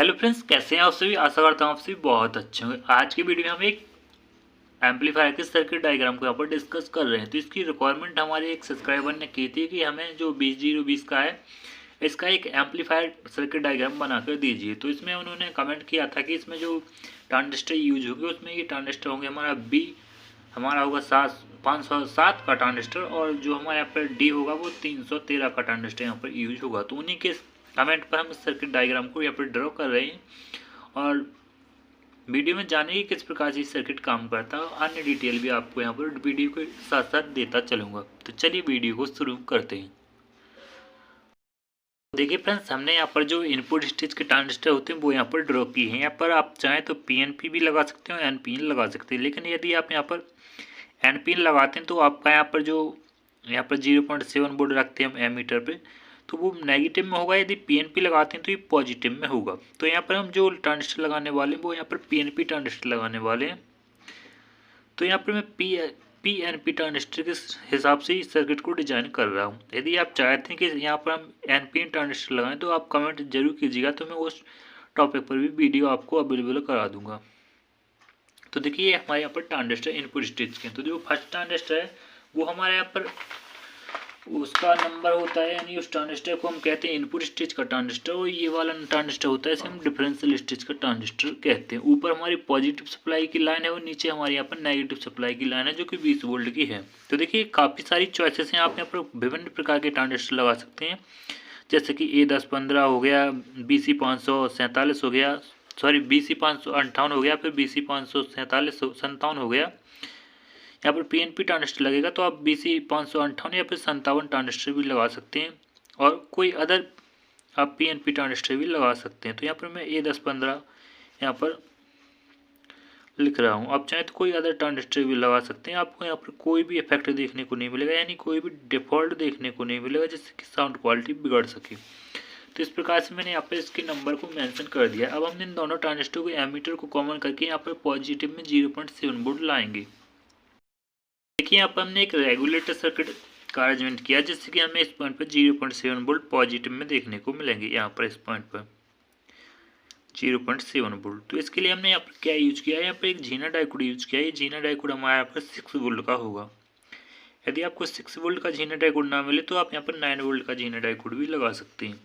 Hello friends, कैसे हैं आप सभी। आशा करता हूँ आप सभी बहुत अच्छे होंगे। आज की वीडियो में हम एक एम्पलीफायर के सर्किट डायग्राम को यहाँ पर डिस्कस कर रहे हैं। तो इसकी रिक्वायरमेंट हमारे एक सब्सक्राइबर ने की थी कि हमें जो 20-0-20 का है इसका एक एम्पलीफायर सर्किट डायग्राम बनाकर दीजिए। तो इसमें उन्होंने कमेंट किया था कि इसमें जो ट्रांजिस्टर यूज होगी उसमें ये ट्रांजिस्टर होंगे हमारा होगा 507 का ट्रांजिस्टर, और जो हमारे यहाँ पर डी होगा वो 313 का ट्रांजिस्टर यहाँ पर यूज होगा। तो उन्हीं के कमेंट पर हम सर्किट डायग्राम को यहाँ पर ड्रॉ कर रहे हैं और वीडियो में जानेंगे किस प्रकार से सर्किट काम करता है। अन्य डिटेल भी आपको यहाँ पर वीडियो के साथ साथ देता चलूँगा। तो चलिए वीडियो को शुरू करते हैं। देखिए फ्रेंड्स, हमने यहाँ पर जो इनपुट स्टेज के ट्रांजिस्टर होते हैं वो यहाँ पर ड्रॉ किए हैं। यहाँ पर आप चाहें तो पीएनपी भी लगा सकते हो, एनपीएन लगा सकते हैं। लेकिन यदि आप यहाँ पर एनपीएन लगाते हैं तो आपका यहाँ पर 0.7 वोल्ट रखते हैं हम एमीटर पे, तो वो नेगेटिव में होगा। यदि पीएनपी लगाते हैं तो ये पॉजिटिव में होगा। तो यहाँ पर हम जो ट्रांजिस्टर लगाने वाले हैं वो यहाँ पर पीएनपी ट्रांजिस्टर लगाने वाले हैं। तो यहाँ पर मैं पीएनपी ट्रांजिस्टर के हिसाब से इस सर्किट को डिजाइन कर रहा हूँ। यदि आप चाहते हैं कि यहाँ पर हम एनपीएन ट्रांजिस्टर लगाएं तो आप कमेंट जरूर कीजिएगा, तो मैं उस टॉपिक पर भी वीडियो आपको अवेलेबल करा दूंगा। तो देखिए हमारे यहाँ पर ट्रांजिस्टर इनपुट स्टेज के, तो जो फर्स्ट ट्रांजिस्टर है वो हमारे यहाँ पर उसका नंबर होता है, यानी उस ट्रांजिस्टर को हम कहते हैं इनपुट स्टेज का ट्रांजिस्टर, और ये वाला ट्रांजिस्टर होता है इसे हम डिफरेंशियल स्टेज का ट्रांजिस्टर कहते हैं। ऊपर हमारी पॉजिटिव सप्लाई की लाइन है और नीचे हमारे यहाँ पर नेगेटिव सप्लाई की लाइन है जो कि 20 वोल्ट की है। तो देखिए काफ़ी सारी चॉइसेस हैं, आप यहाँ पर विभिन्न प्रकार के ट्रांजिस्टर लगा सकते हैं, जैसे कि A1015 हो गया, BC547 हो गया, सॉरी BC558 हो गया, फिर BC547 हो गया। यहाँ पर पीएनपी ट्रांजिस्टर लगेगा तो आप BC558 या फिर 57 ट्रांजिस्टर भी लगा सकते हैं, और कोई अदर आप पीएनपी ट्रांजिस्टर भी लगा सकते हैं। तो यहाँ पर मैं A1015 यहाँ पर लिख रहा हूँ। आप चाहें तो कोई अदर ट्रांजिस्टर भी लगा सकते हैं। आपको यहाँ पर कोई भी इफेक्ट देखने को नहीं मिलेगा, यानी कोई भी डिफ़ॉल्ट देखने को नहीं मिलेगा जिससे कि साउंड क्वालिटी बिगड़ सके। तो इस प्रकार से मैंने यहाँ पर इसके नंबर को मेंशन कर दिया। अब हमने इन दोनों ट्रांजिस्टर को एमीटर को कॉमन करके यहाँ पर पॉजिटिव में 0.7 वोल्ट लाएंगे। देखिए यहाँ पर हमने एक रेगुलेटर सर्किट का अरेंजमेंट किया जिससे कि हमें इस पॉइंट पर 0.7 वोल्ट पॉजिटिव में देखने को मिलेंगे। यहाँ पर इस पॉइंट पर 0.7 वोल्ट। तो इसके लिए हमने यहाँ पर क्या यूज किया है, यहाँ पर एक जीना डायोड यूज किया है। ये जीना डायोड हमारे यहाँ पर 6 वोल्ट का होगा। यदि आपको 6 वोल्ट का जीना डायोड ना मिले तो आप यहाँ पर 9 वोल्ट का जीना डायोड भी लगा सकते हैं।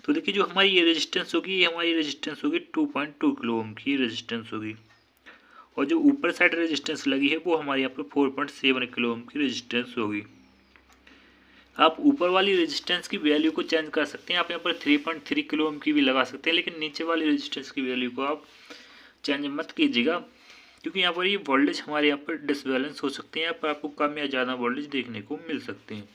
तो देखिए जो हमारी ये रेजिस्टेंस होगी, ये हमारी रेजिस्टेंस होगी 2.2 किलो ओम की रेजिस्टेंस होगी, और जो ऊपर साइड रेजिस्टेंस लगी है वो हमारे यहाँ पर 4.7 किलो ओम की रेजिस्टेंस होगी। आप ऊपर वाली रेजिस्टेंस की वैल्यू को चेंज कर सकते हैं। आप यहाँ पर 3.3 किलो ओम की भी लगा सकते हैं, लेकिन नीचे वाली रेजिस्टेंस की वैल्यू को आप चेंज मत कीजिएगा, क्योंकि यहाँ पर ये वोल्टेज हमारे यहाँ पर डिसबैलेंस हो सकते हैं। यहाँ पर आपको कम या ज़्यादा वोल्टेज देखने को मिल सकते हैं।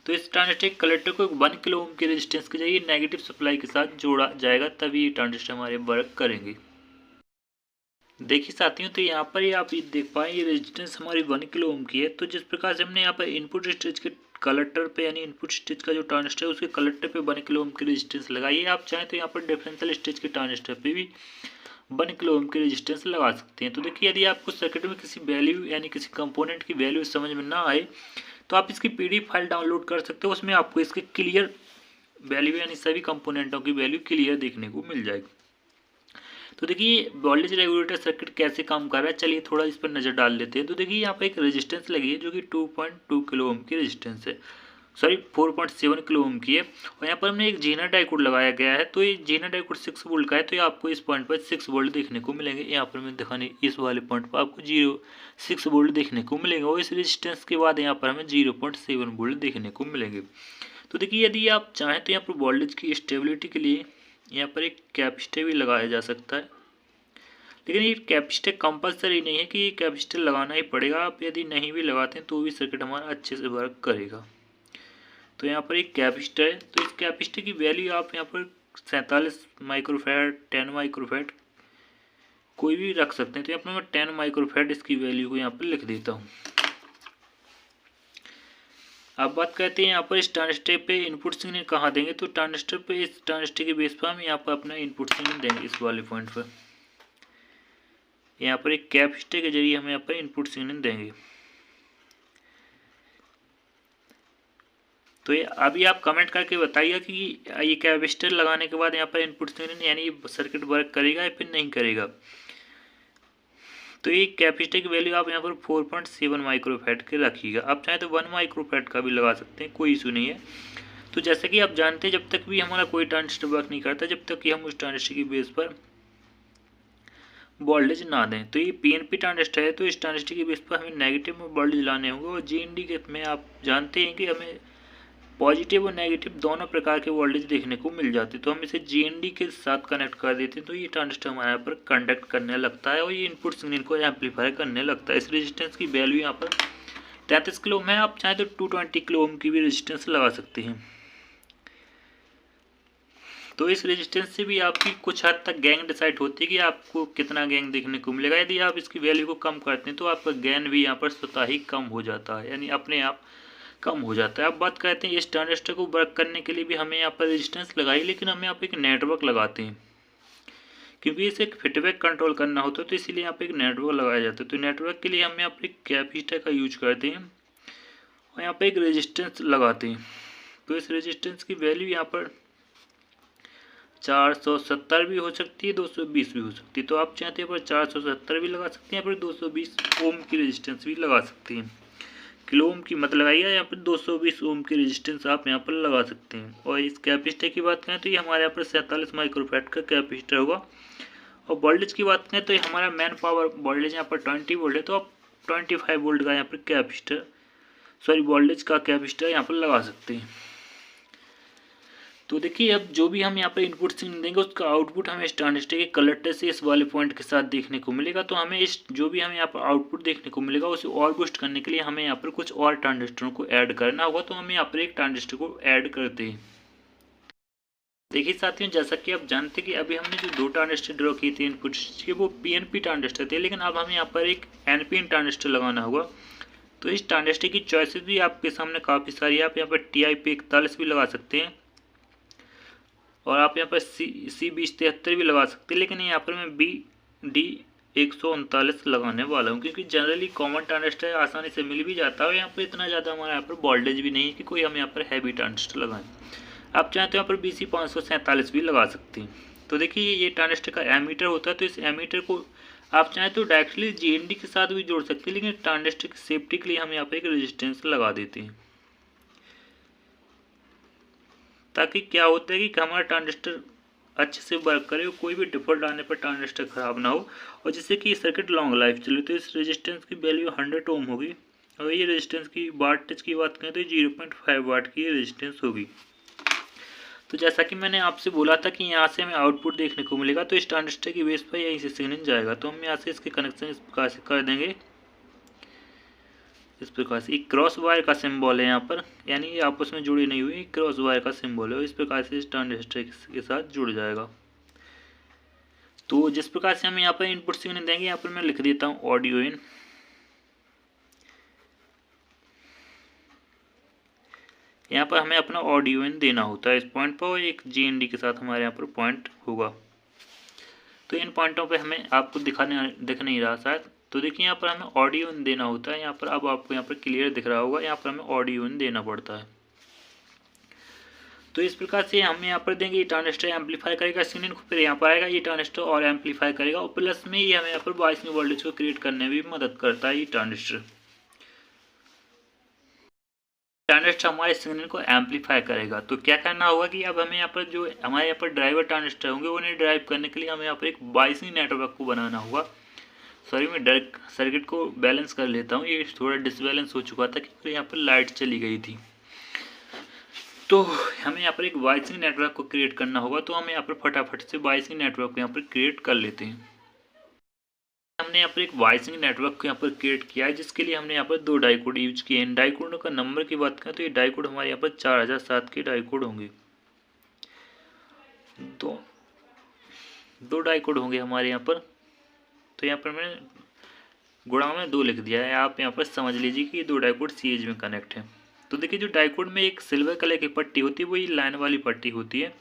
तो इस ट्रांजिस्टर कलेक्टर को 1 किलो ओम की रेजिस्टेंस के जरिए नेगेटिव सप्लाई के साथ जोड़ा जाएगा, तभी ये ट्रांजिस्टर हमारे वर्क करेंगे। देखिए साथियों, तो यहाँ पर ही आप ये देख पाए ये रेजिस्टेंस हमारी 1 किलो ओम की है। तो जिस प्रकार से हमने यहाँ पर इनपुट स्टेज के कलेक्टर पे, यानी इनपुट स्टेज का जो ट्रांजिस्टर है उसके कलेक्टर पे 1 किलो ओम की रेजिस्टेंस लगाई है। आप चाहें तो यहाँ पर डिफरेंशियल स्टेज के ट्रांजिस्टर पे भी 1 किलो ओम की रेजिस्टेंस लगा सकते हैं। तो देखिए यदि आपको सर्किट में किसी वैल्यू यानी किसी कंपोनेंट की वैल्यू समझ में ना आए तो आप इसकी PDF फाइल डाउनलोड कर सकते हो। उसमें आपको इसके क्लियर वैल्यू यानी सभी कंपोनेंटों की वैल्यू क्लियर देखने को मिल जाएगी। तो देखिए वोल्टेज रेगुलेटर सर्किट कैसे काम कर रहा है, चलिए थोड़ा इस पर नज़र डाल लेते हैं। तो देखिए यहाँ पर एक रेजिस्टेंस लगी है जो कि 2.2 किलो ओम की रेजिस्टेंस है, सॉरी 4.7 किलो ओम की है, और यहाँ पर हमने एक जीना डायोड लगाया गया है। तो ये जीना डायोड 6 वोल्ट का है, तो ये आपको इस पॉइंट पर 6 वोल्ट देखने को मिलेंगे। यहाँ पर मैं दिखाने इस वाले पॉइंट पर आपको 6 वोल्ट देखने को मिलेंगे, और इस रेजिस्टेंस के बाद यहाँ पर हमें 0.7 वोल्ट देखने को मिलेंगे। तो देखिए यदि आप चाहें तो यहाँ पर वोल्टेज की स्टेबिलिटी के लिए यहाँ पर एक कैपेसिटर भी लगाया जा सकता है, लेकिन ये कैपेसिटर कंपलसरी नहीं है कि ये कैपेसिटर लगाना ही पड़ेगा। आप यदि नहीं भी लगाते हैं तो भी सर्किट हमारा अच्छे से वर्क करेगा। तो यहाँ पर एक कैपेसिटर है, तो इस कैपेसिटर की वैल्यू आप यहाँ पर 47 माइक्रोफैराड, 10 माइक्रोफैराड कोई भी रख सकते हैं। तो यहाँ पर मैं 10 माइक्रोफैराड इसकी वैल्यू को यहाँ पर लिख देता हूँ। अब बात करते हैं यहाँ पर इस ट्रांजिस्टर पे इनपुट सिग्नल कहाँ देंगे। तो ट्रांजिस्टर पे, इस ट्रांजिस्टर के बेस पर हम यहाँ पर अपना इनपुट सिग्नल देंगे इस वाले पॉइंट पर। यहाँ पर एक कैपेसिटर के जरिए हम यहाँ पर इनपुट सिग्नल देंगे। तो ये अभी आप कमेंट करके बताइए कि ये कैपेसिटर लगाने के बाद यहाँ पर इनपुट सिग्नल यानी सर्किट वर्क करेगा या फिर नहीं करेगा। तो ये कैपेसिटर की वैल्यू आप यहाँ पर 4.7 माइक्रोफैराड के रखिएगा। आप चाहें तो 1 माइक्रोफैराड का भी लगा सकते हैं, कोई इशू नहीं है। तो जैसे कि आप जानते हैं जब तक भी हमारा कोई ट्रांजिस्टर वर्क नहीं करता जब तक कि हम उस ट्रांजिस्टर की बेस पर वोल्टेज ना दें। तो ये पीएनपी ट्रांजिस्टर है, तो इस ट्रांजिस्टर की बेस पर हमें नेगेटिव में वोल्टेज लाने होंगे और जीएनडी के में आप जानते हैं कि हमें पॉजिटिव और नेगेटिव दोनों प्रकार के वोल्टेज देखने को मिल जाते हैं। तो हम इसे जीएनडी के साथ कनेक्ट कर देते हैं तो ये ट्रांजिस्टर हमारे यहाँ पर कंडक्ट करने लगता है और ये इनपुट सिग्नल को एम्पलीफाई करने लगता है। इस रेजिस्टेंस की वैल्यू यहाँ पर 33 किलो ओम है। आप चाहें तो 220 किलो ओम की भी रेजिस्टेंस लगा सकते हैं। तो इस रेजिस्टेंस से भी आपकी कुछ हद तक गेन डिसाइड होती है कि आपको कितना गेन देखने को मिलेगा। यदि आप इसकी वैल्यू को कम करते हैं तो आपका गेन भी यहाँ पर स्वतः ही कम हो जाता है, यानी अपने आप कम हो जाता है। अब बात करते हैं इस ट्रांजिस्टर को वर्क करने के लिए भी हमें यहाँ पर रेजिस्टेंस लगाई, लेकिन हम यहाँ पर एक नेटवर्क लगाते हैं क्योंकि इसे एक फीडबैक कंट्रोल करना होता है, तो इसीलिए यहाँ पर एक नेटवर्क लगाया जाता है। तो नेटवर्क के लिए हम यहाँ पर एक कैपेसिटर का यूज करते हैं और यहाँ पर एक रेजिस्टेंस लगाते हैं। तो इस रेजिस्टेंस की वैल्यू यहाँ पर 470 भी हो सकती है, 220 भी हो सकती है। तो आप चाहते हैं पर 470 भी लगा सकते हैं, या फिर 220 ओम की रेजिस्टेंस भी लगा सकते हैं। किलो ओम की मत लगाइए, यहाँ पर 220 ओम की रेजिस्टेंस आप यहाँ पर लगा सकते हैं। और इस कैपेसिटर की बात करें तो ये हमारे यहाँ पर 47 माइक्रोफैराड का कैपेसिटर होगा। और वोल्टेज की बात करें तो ये हमारा मेन पावर वोल्टेज यहाँ पर 20 वोल्ट है, तो आप 25 वोल्ट का यहाँ पर वोल्टेज का कैपेसिटर यहाँ पर लगा सकते हैं। तो देखिए अब जो भी हम यहाँ पर इनपुट सिग्नल देंगे उसका आउटपुट हमें इस ट्रांजिस्टर के कलेक्टर से इस वाले पॉइंट के साथ देखने को मिलेगा। तो हमें इस जो भी हमें यहाँ पर आउटपुट देखने को मिलेगा उसे और बूस्ट करने के लिए हमें यहाँ पर कुछ और ट्रांजिस्टरों को ऐड करना होगा। तो हम यहाँ पर एक ट्रांजिस्टर को ऐड करते हैं। देखिए साथियों, जैसा कि आप जानते हैं कि अभी हमने जो 2 ट्रांजिस्टर ड्रॉ किए थे इनपुट के वो पीएनपी ट्रांजिस्टर थे, लेकिन अब हमें यहाँ पर एक एनपीएन ट्रांजिस्टर लगाना होगा। तो इस ट्रांजिस्टर की चॉइसेस भी आपके सामने काफ़ी सारी है। आप यहाँ पर TIP41 भी लगा सकते हैं और आप यहाँ पर C2073 भी लगा सकते हैं, लेकिन यहाँ पर मैं BD139 लगाने वाला हूँ क्योंकि जनरली कॉमन ट्रांजिस्टर आसानी से मिल भी जाता है और यहाँ पर इतना ज़्यादा हमारे यहाँ पर वोल्टेज भी नहीं है कि कोई हम यहाँ पर हैवी ट्रांजिस्टर लगाएं। आप चाहें तो यहाँ पर BC547 भी लगा सकते हैं। तो देखिए ये ट्रांजिस्टर का एमीटर होता है, तो इस एमीटर को आप चाहें तो डायरेक्टली GND के साथ भी जोड़ सकते हैं, लेकिन ट्रांजिस्टर की सेफ्टी के लिए हम यहाँ पर एक रेजिस्टेंस लगा देते हैं ताकि क्या होता है कि हमारा ट्रांजिस्टर अच्छे से वर्क करे और कोई भी डिफॉल्ट आने पर ट्रांजिस्टर खराब ना हो और जिससे कि सर्किट लॉन्ग लाइफ चले। तो इस रेजिस्टेंस की वैल्यू 100 ओम होगी और ये रेजिस्टेंस की वाटेज की बात करें तो 0.5 वाट की रेजिस्टेंस होगी। तो जैसा कि मैंने आपसे बोला था कि यहाँ से हमें आउटपुट देखने को मिलेगा, तो इस ट्रांजिस्टर की बेस पर यहीं से सिग्नल जाएगा। तो हम यहाँ से इसके कनेक्शन इस प्रकार से कर देंगे, इस प्रकार से। एक क्रॉस वायर का सिंबल है यहाँ पर, यानी ये आपस में जुड़ी नहीं हुई, क्रॉस वायर का सिंबल है। इस प्रकार से इस ट्रांजिस्टर के साथ जुड़ जाएगा। तो जिस प्रकार से हम यहाँ पर इनपुट सिग्नल देंगे, यहाँ पर मैं लिख देता हूँ ऑडियो इन। यहाँ पर हमें अपना ऑडियो इन देना होता है इस पॉइंट पर और एक GND के साथ हमारे यहाँ पर पॉइंट होगा। तो इन पॉइंटों पे हमें आपको दिख नहीं रहा शायद। तो देखिए यहाँ पर हमें ऑडियो इन देना होता है। यहाँ पर अब आपको यहाँ पर क्लियर दिख रहा होगा, यहाँ पर हमें ऑडियो इन देना पड़ता है। तो इस प्रकार से हम यहाँ पर देंगे, ये ट्रांजिस्टर एम्पलीफाई करेगा सिग्नल को, फिर यहाँ पर आएगा ये ट्रांजिस्टर और एम्पलीफाई करेगा और प्लस में ये हमें यहाँ पर 22 वोल्टेज को क्रिएट करने में भी मदद करता है। ये ट्रांजिस्टर हमारे सिग्नल को एम्पलीफाई करेगा। तो क्या करना होगा कि अब हमें यहाँ पर जो हमारे यहाँ पर ड्राइवर ट्रांजिस्टर होंगे उन्हें ड्राइव करने के लिए हमें यहाँ पर एक बाइसिंग नेटवर्क को बनाना होगा। सॉरी, मैं डायरेक्ट सर्किट को बैलेंस कर लेता हूँ, ये थोड़ा डिसबैलेंस हो चुका था क्योंकि यहाँ पर लाइट चली गई थी। तो हमें यहाँ पर एक बाइसिंग नेटवर्क को क्रिएट करना होगा। तो हम यहाँ पर फटाफट से बाइसिंग नेटवर्क को यहाँ पर क्रिएट कर लेते हैं। हमने यहाँ पर एक बाइसिंग नेटवर्क को यहाँ पर क्रिएट किया है, जिसके लिए हमने यहाँ पर 2 डाइकोड यूज किए हैं। डाइकोडों का नंबर की बात करें तो ये डाइकोड हमारे यहाँ पर 4007 के डाइकोड होंगे। दो डाइकोड होंगे हमारे यहाँ पर। तो यहाँ पर मैंने गुणा में 2 लिख दिया है, आप यहाँ पर समझ लीजिए कि ये 2 डाइकोड सीरीज में कनेक्ट है। तो देखिए जो डाइकोड में एक सिल्वर कलर की पट्टी होती है वो ये लाइन वाली पट्टी होती है।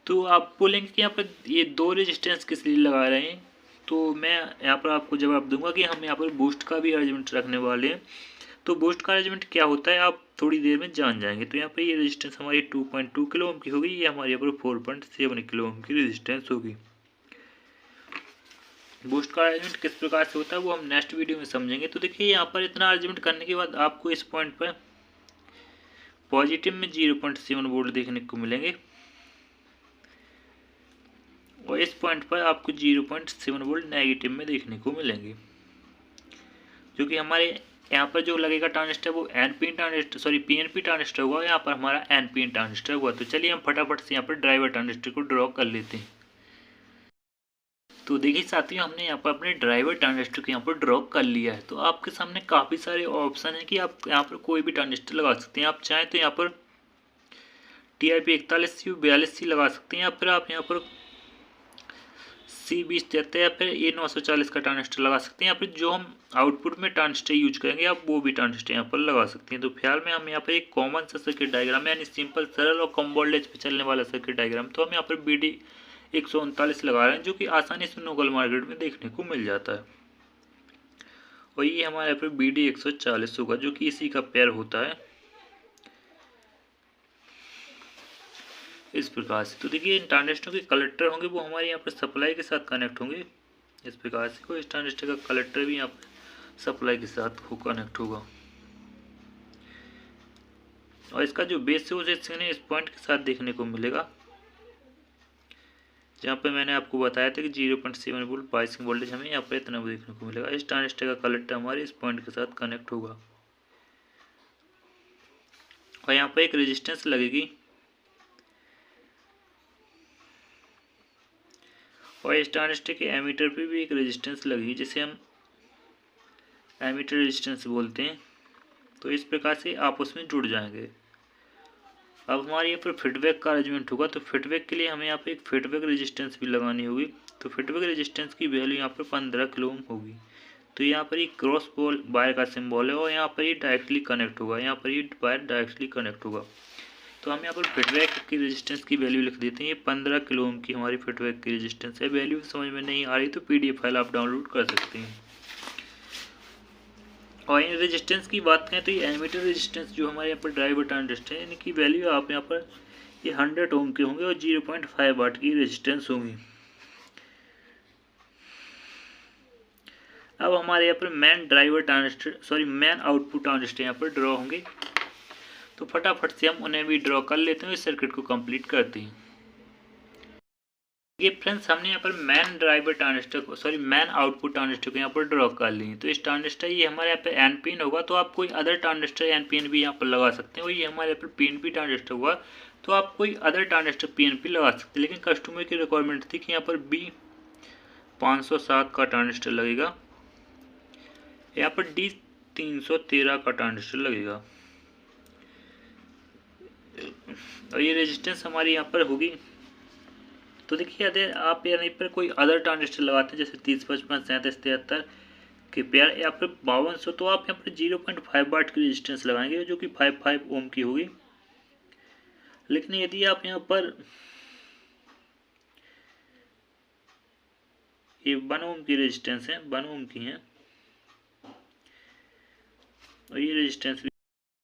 तो आप बोलेंगे कि यहाँ पर ये 2 रेजिस्टेंस किस लिए लगा रहे हैं। तो मैं यहाँ पर आपको जवाब दूंगा कि हम यहाँ पर बूस्ट का भी अरेंजमेंट रखने वाले हैं। तो बूस्ट का अरेंजमेंट क्या होता है आप थोड़ी देर में जान जाएंगे। तो यहाँ पर ये रेजिस्टेंस हमारी 2.2 किलो ओम की होगी, ये हमारे यहाँ पर 4.7 किलो ओम की रेजिस्टेंस होगी। बूस्ट का अरेंजमेंट किस प्रकार से होता है वो हम नेक्स्ट वीडियो में समझेंगे। तो देखिए यहाँ पर इतना अरेंजमेंट करने के बाद आपको इस पॉइंट पर पॉजिटिव में 0.7 वोल्ट देखने को मिलेंगे और इस पॉइंट पर आपको 0.7 वोल्ट नेगेटिव में देखने को मिलेंगे, जो कि हमारे यहाँ पर जो लगेगा ट्रांजिस्टर वो NPN transistor sorry PNP transistor हुआ, यहाँ पर हमारा एनपीएन ट्रांजिस्टर हुआ। तो चलिए हम फटाफट से यहाँ पर ड्राइवर ट्रांजिस्टर को ड्रॉ कर लेते हैं। तो देखिए साथियों, हमने यहाँ पर अपने ड्राइवर ट्रांजिस्टर को यहाँ पर ड्रॉ कर लिया है। तो आपके सामने काफ़ी सारे ऑप्शन है कि आप यहाँ पर कोई भी ट्रांजिस्टर लगा सकते हैं। आप चाहें तो यहाँ पर TIP 41C 42C लगा सकते हैं, या फिर आप यहाँ पर C2073 या फिर A940 का ट्रांजिस्टर लगा सकते हैं, या फिर जो हम आउटपुट में ट्रांजिस्टर यूज करेंगे आप वो भी ट्रांजिस्टर यहाँ पर लगा सकते हैं। तो फिलहाल में हम यहाँ पर एक कॉमन सा सर्किट डायग्राम यानी सिंपल सरल और कम वोल्टेज पे चलने वाला सर्किट डायग्राम, तो हम यहाँ पर BD 139 लगा रहे हैं, जो कि आसानी से लोकल मार्केट में देखने को मिल जाता है। और ये हमारे यहाँ पर BD 140 होगा, जो कि इसी का पेयर होता है इस प्रकार से। तो देखिए इन ट्रांजिस्टर के कलेक्टर होंगे वो हमारे यहाँ पर सप्लाई के साथ कनेक्ट होंगे इस प्रकार से। कोई इस ट्रांजिस्टर का कलेक्टर भी यहाँ पर सप्लाई के साथ कनेक्ट होगा और इसका जो बेस है उसे इस पॉइंट के साथ देखने को मिलेगा, जहाँ पे मैंने आपको बताया था कि 0.7 वोल्ट बाइसिंग वोल्टेज हमें यहाँ पर इतना देखने को मिलेगा। इस ट्रांजिस्टर का कलेक्टर हमारे इस पॉइंट के साथ कनेक्ट होगा और यहाँ पर एक रेजिस्टेंस लगेगी और इस ट्रांजिस्टर के एमीटर पे भी एक रेजिस्टेंस लगेगी, जिसे हम एमीटर रेजिस्टेंस बोलते हैं। तो इस प्रकार से आपस में जुड़ जाएंगे। अब हमारे यहाँ पर फीडबैक का अरेंजमेंट होगा, तो फीडबैक के लिए हमें यहाँ पे एक फीडबैक रेजिस्टेंस भी लगानी होगी। तो फीडबैक रेजिस्टेंस की वैल्यू यहाँ पर 15 किलो ओम होगी। तो यहाँ पर ये क्रॉस पोल वायर का सिंबल है और यहाँ पर ये डायरेक्टली कनेक्ट होगा, यहाँ पर ये वायर डायरेक्टली कनेक्ट होगा। तो हम यहाँ पर फीडबैक की रेजिस्टेंस की वैल्यू लिख देते हैं। ये 15 किलो ओम की हमारी फीडबैक की रेजिस्टेंस है। वैल्यू समझ में नहीं आ रही तो PDF फाइल आप डाउनलोड कर सकते हैं। और इन रेजिस्टेंस की बात करें तो ये एमीटर रेजिस्टेंस जो हमारे यहाँ पर ड्राइवर ट्रांजिस्टर है, इनकी वैल्यू आप यहाँ पर ये 100 ओम के होंगे और 0.5 वाट की रेजिस्टेंस होंगी। अब हमारे यहाँ पर main driver transistor main output transistor यहाँ पर ड्रॉ होंगे। तो फटाफट से हम उन्हें भी ड्रॉ कर लेते हैं, इस सर्किट को कंप्लीट करते हैं। ये फ्रेंड्स हमने यहाँ पर मेन ड्राइवर ट्रांजिस्टर को मेन आउटपुट ट्रांजिस्टर को यहाँ पर ड्रॉ कर लिए। तो इस ट्रांजिस्टर ये हमारे यहाँ पर NPN होगा, तो आप कोई अदर ट्रांजिस्टर NPN भी यहाँ पर लगा सकते हैं। और ये हमारे यहाँ पर PNP ट्रांजिस्टर हुआ, तो आप कोई अदर ट्रांजिस्टर PNP लगा सकते हैं। लेकिन कस्टमर की रिक्वायरमेंट थी कि यहाँ पर B507 का ट्रांजिस्टर लगेगा, यहाँ पर D313 का ट्रांजिस्टर लगेगा और ये रेजिस्टेंस हमारी यहाँ पर होगी। तो देखिए यदि आप यहाँ पर कोई अदर ट्रांजिस्टर लगाते हैं जैसे 30, 55, 37, 73 के पेयर या फिर 5200, तो आप यहाँ पर 0.5 वाट की रेजिस्टेंस लगाएंगे, जो कि 55 ओम की होगी। लेकिन यदि आप यहाँ पर ये 1 ओम की रेजिस्टेंस है, 1 ओम की है और ये रेजिस्टेंस